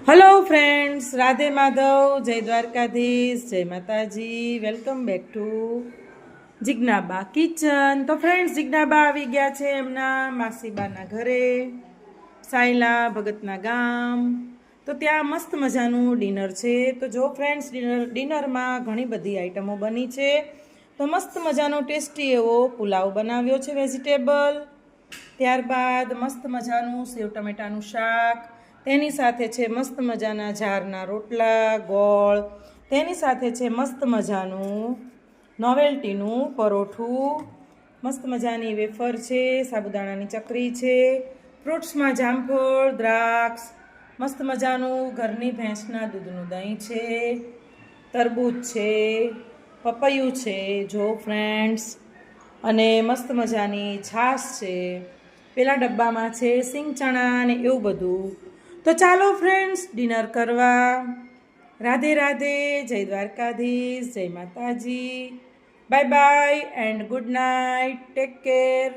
Hello friends, Radhe Madhav, જય દ્વારકાધીશ, જય માતાજી. Welcome back to Jignaba kitchen. તો ફ્રેન્ડ્સ, જિજ્ઞાબા આવી ગયા છે એમના માસીબાના ઘરે, સાયલા ભગતના ગામ. તો ત્યાં મસ્ત મજાનું ડિનર છે. તો જો ફ્રેન્ડ્સ, ડિનરમાં ઘણી બધી આઈટમો બની છે. તો મસ્ત મજાનો ટેસ્ટી એવો પુલાવ બનાવ્યો છે વેજીટેબલ. ત્યારબાદ મસ્ત મજાનું સેવ ટમેટાનું શાક, તેની સાથે છે મસ્ત મજાના જારના રોટલા ગોળ, તેની સાથે છે મસ્ત મજાનું નોવેલ્ટીનું પરોઠું, મસ્ત મજાની વેફર છે, સાબુદાણાની ચકરી છે, ફ્રૂટ્સમાં જામફળ, દ્રાક્ષ, મસ્ત મજાનું ઘરની ભેંસના દૂધનું દહીં છે, તરબૂચ છે, પપૈયું છે જો ફ્રેન્ડ્સ, અને મસ્ત મજાની છાશ છે. પેલા ડબ્બામાં છે સિંગ ચણા ને એવું બધું. તો ચાલો ફ્રેન્ડ્સ, ડિનર કરવા. રાધે રાધે, જય દ્વારકાધીશ, જય માતાજી. Bye bye and good night. Take care.